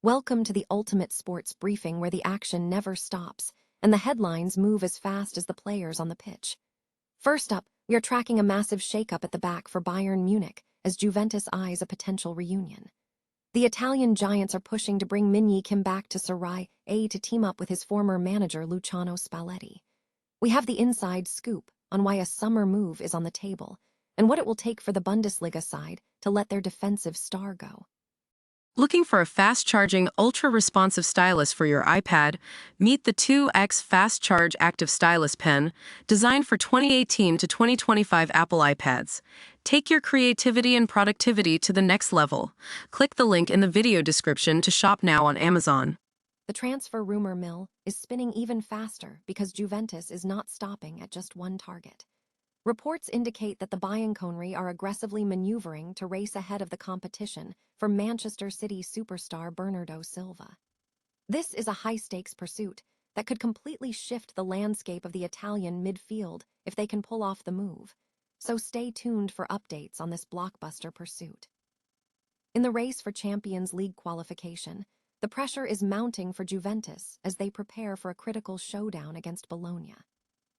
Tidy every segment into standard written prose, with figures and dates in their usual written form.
Welcome to the ultimate sports briefing where the action never stops and the headlines move as fast as the players on the pitch. First up, we are tracking a massive shakeup at the back for Bayern Munich as Juventus eyes a potential reunion. The Italian giants are pushing to bring Min-jae Kim back to Serie A to team up with his former manager Luciano Spalletti. We have the inside scoop on why a summer move is on the table and what it will take for the Bundesliga side to let their defensive star go. Looking for a fast-charging, ultra-responsive stylus for your iPad? Meet the 2X Fast Charge Active Stylus Pen, designed for 2018 to 2025 Apple iPads. Take your creativity and productivity to the next level. Click the link in the video description to shop now on Amazon. The transfer rumor mill is spinning even faster because Juventus is not stopping at just one target. Reports indicate that the Bianconeri are aggressively maneuvering to race ahead of the competition for Manchester City superstar Bernardo Silva. This is a high-stakes pursuit that could completely shift the landscape of the Italian midfield if they can pull off the move, so stay tuned for updates on this blockbuster pursuit. In the race for Champions League qualification, the pressure is mounting for Juventus as they prepare for a critical showdown against Bologna.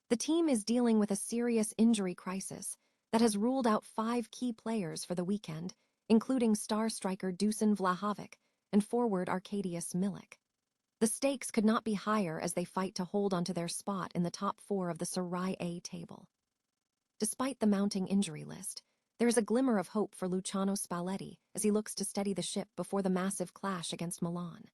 The team is dealing with a serious injury crisis that has ruled out 5 key players for the weekend, including star striker Dusan Vlahovic and forward Arkadiusz Milik. The stakes could not be higher as they fight to hold onto their spot in the top 4 of the Serie A table. Despite the mounting injury list, there is a glimmer of hope for Luciano Spalletti as he looks to steady the ship before the massive clash against Milan.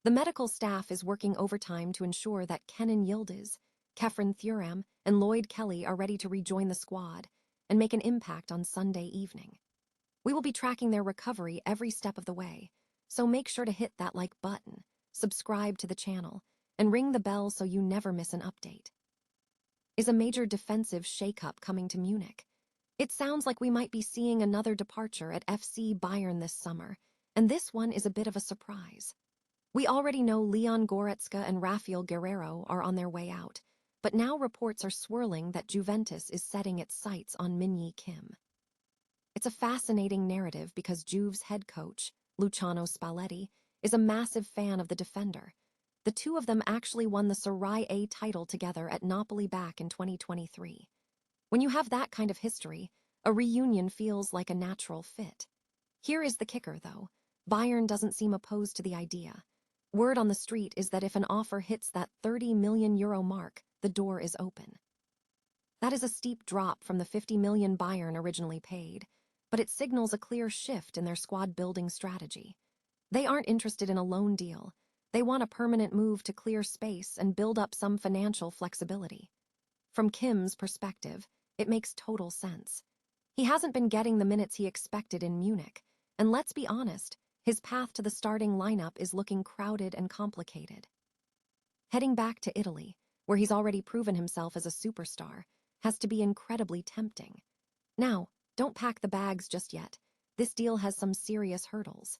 The medical staff is working overtime to ensure that Yildiz, Thuram, and Lloyd Kelly are ready to rejoin the squad and make an impact on Sunday evening. We will be tracking their recovery every step of the way, so make sure to hit that like button, subscribe to the channel, and ring the bell so you never miss an update. Is a major defensive shakeup coming to Munich? It sounds like we might be seeing another departure at FC Bayern this summer, and this one is a bit of a surprise. We already know Leon Goretzka and Rafael Guerreiro are on their way out, but now reports are swirling that Juventus is setting its sights on Min-jae Kim. It's a fascinating narrative because Juve's head coach, Luciano Spalletti, is a massive fan of the defender. The two of them actually won the Serie A title together at Napoli back in 2023. When you have that kind of history, a reunion feels like a natural fit. Here is the kicker, though. Bayern doesn't seem opposed to the idea. Word on the street is that if an offer hits that €30 million mark, the door is open. That is a steep drop from the $50 million Bayern originally paid, but it signals a clear shift in their squad-building strategy. They aren't interested in a loan deal. They want a permanent move to clear space and build up some financial flexibility. From Kim's perspective, it makes total sense. He hasn't been getting the minutes he expected in Munich, and let's be honest, his path to the starting lineup is looking crowded and complicated. Heading back to Italy, where he's already proven himself as a superstar, has to be incredibly tempting. Now, don't pack the bags just yet. This deal has some serious hurdles.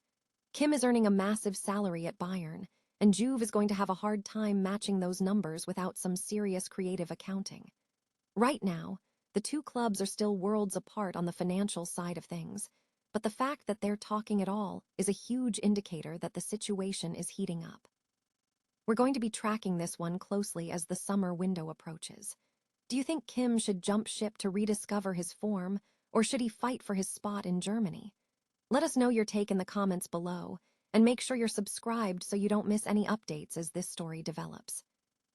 Kim is earning a massive salary at Bayern, and Juve is going to have a hard time matching those numbers without some serious creative accounting. Right now, the two clubs are still worlds apart on the financial side of things, but the fact that they're talking at all is a huge indicator that the situation is heating up. We're going to be tracking this one closely as the summer window approaches. Do you think Kim should jump ship to rediscover his form, or should he fight for his spot in Germany? Let us know your take in the comments below, and make sure you're subscribed so you don't miss any updates as this story develops.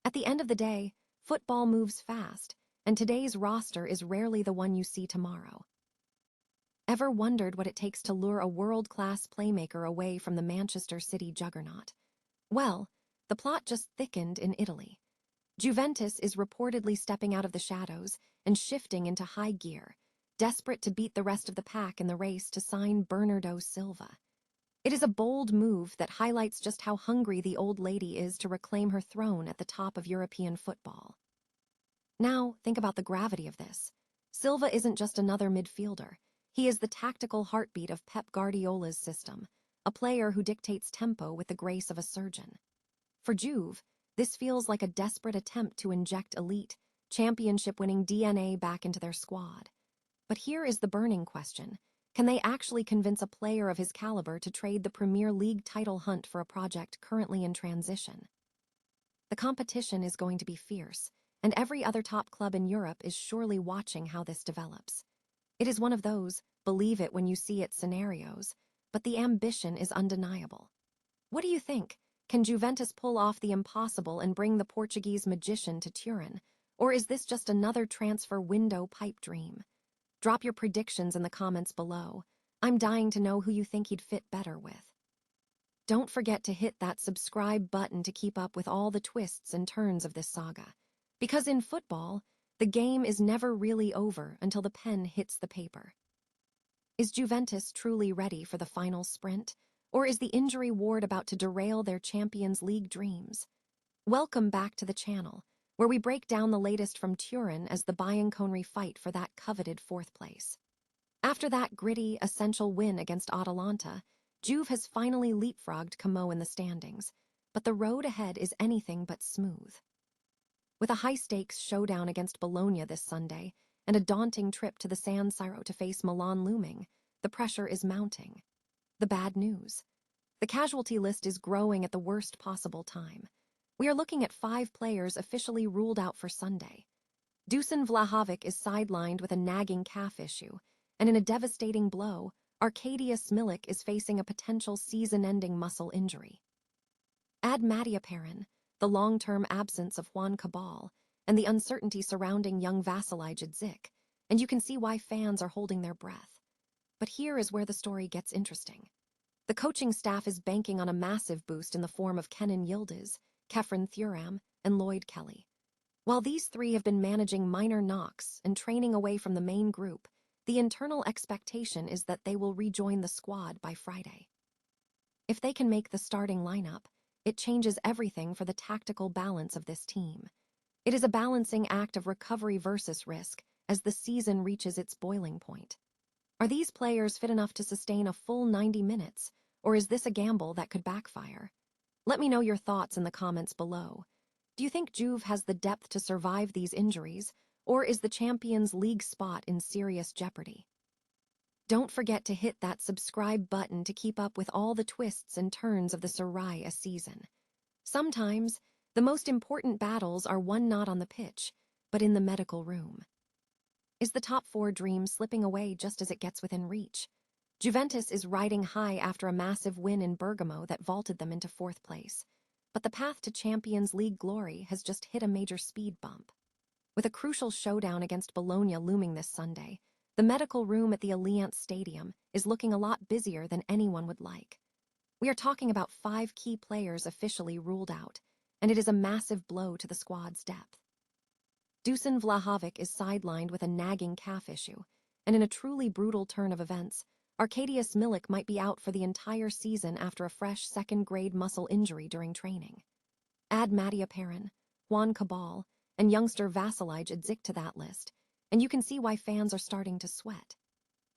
At the end of the day, football moves fast, and today's roster is rarely the one you see tomorrow. Ever wondered what it takes to lure a world-class playmaker away from the Manchester City juggernaut? Well, the plot just thickened in Italy. Juventus is reportedly stepping out of the shadows and shifting into high gear, desperate to beat the rest of the pack in the race to sign Bernardo Silva. It is a bold move that highlights just how hungry the old lady is to reclaim her throne at the top of European football. Now, think about the gravity of this. Silva isn't just another midfielder. He is the tactical heartbeat of Pep Guardiola's system, a player who dictates tempo with the grace of a surgeon. For Juve, this feels like a desperate attempt to inject elite, championship-winning DNA back into their squad. But here is the burning question. Can they actually convince a player of his caliber to trade the Premier League title hunt for a project currently in transition? The competition is going to be fierce, and every other top club in Europe is surely watching how this develops. It is one of those, believe it when you see it scenarios, but the ambition is undeniable. What do you think? Can Juventus pull off the impossible and bring the Portuguese magician to Turin, or is this just another transfer window pipe dream? Drop your predictions in the comments below. I'm dying to know who you think he'd fit better with. Don't forget to hit that subscribe button to keep up with all the twists and turns of this saga. Because in football, the game is never really over until the pen hits the paper. Is Juventus truly ready for the final sprint, or is the injury ward about to derail their Champions League dreams? Welcome back to the channel, where we break down the latest from Turin as the Bayern fight for that coveted fourth place. After that gritty, essential win against Atalanta, Juve has finally leapfrogged Como in the standings, but the road ahead is anything but smooth. With a high-stakes showdown against Bologna this Sunday and a daunting trip to the San Siro to face Milan looming, the pressure is mounting. The bad news: the casualty list is growing at the worst possible time. We are looking at 5 players officially ruled out for Sunday. Dusan Vlahovic is sidelined with a nagging calf issue, and in a devastating blow, Arkadiusz Milik is facing a potential season-ending muscle injury. Add Mattia Perin, the long-term absence of Juan Cabal, and the uncertainty surrounding young Vasilij Dzik, and you can see why fans are holding their breath. But here is where the story gets interesting. The coaching staff is banking on a massive boost in the form of Yildiz, Thuram, and Lloyd Kelly. While these 3 have been managing minor knocks and training away from the main group, the internal expectation is that they will rejoin the squad by Friday. If they can make the starting lineup, it changes everything for the tactical balance of this team. It is a balancing act of recovery versus risk as the season reaches its boiling point. Are these players fit enough to sustain a full 90 minutes, or is this a gamble that could backfire? Let me know your thoughts in the comments below. Do you think Juve has the depth to survive these injuries, or is the Champions League spot in serious jeopardy? Don't forget to hit that subscribe button to keep up with all the twists and turns of the Serie A season. Sometimes, the most important battles are won not on the pitch, but in the medical room. Is the top 4 dream slipping away just as it gets within reach? Juventus is riding high after a massive win in Bergamo that vaulted them into 4th place, but the path to Champions League glory has just hit a major speed bump. With a crucial showdown against Bologna looming this Sunday, the medical room at the Allianz Stadium is looking a lot busier than anyone would like. We are talking about 5 key players officially ruled out, and it is a massive blow to the squad's depth. Dusan Vlahovic is sidelined with a nagging calf issue, and in a truly brutal turn of events, Arkadiusz Milik might be out for the entire season after a fresh second-grade muscle injury during training. Add Mattia Perin, Juan Cabal, and youngster Vasilij Dzik to that list, and you can see why fans are starting to sweat.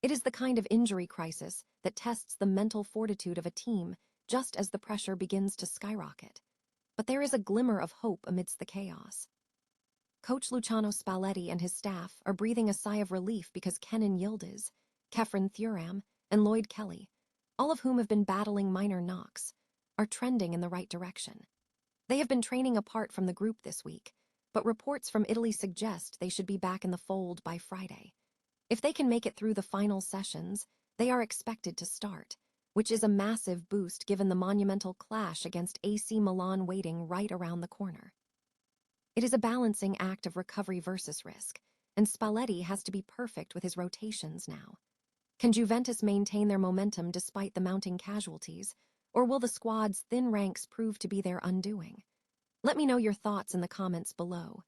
It is the kind of injury crisis that tests the mental fortitude of a team just as the pressure begins to skyrocket. But there is a glimmer of hope amidst the chaos. Coach Luciano Spalletti and his staff are breathing a sigh of relief because Yildiz, Thuram, and Lloyd Kelly, all of whom have been battling minor knocks, are trending in the right direction. They have been training apart from the group this week, but reports from Italy suggest they should be back in the fold by Friday. If they can make it through the final sessions, they are expected to start, which is a massive boost given the monumental clash against AC Milan waiting right around the corner. It is a balancing act of recovery versus risk, and Spalletti has to be perfect with his rotations now. Can Juventus maintain their momentum despite the mounting casualties, or will the squad's thin ranks prove to be their undoing? Let me know your thoughts in the comments below.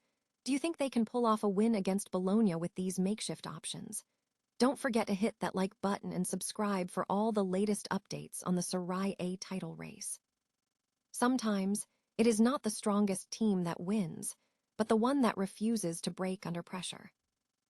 Do you think they can pull off a win against Bologna with these makeshift options? Don't forget to hit that like button and subscribe for all the latest updates on the Serie A title race. Sometimes, it is not the strongest team that wins, but the one that refuses to break under pressure.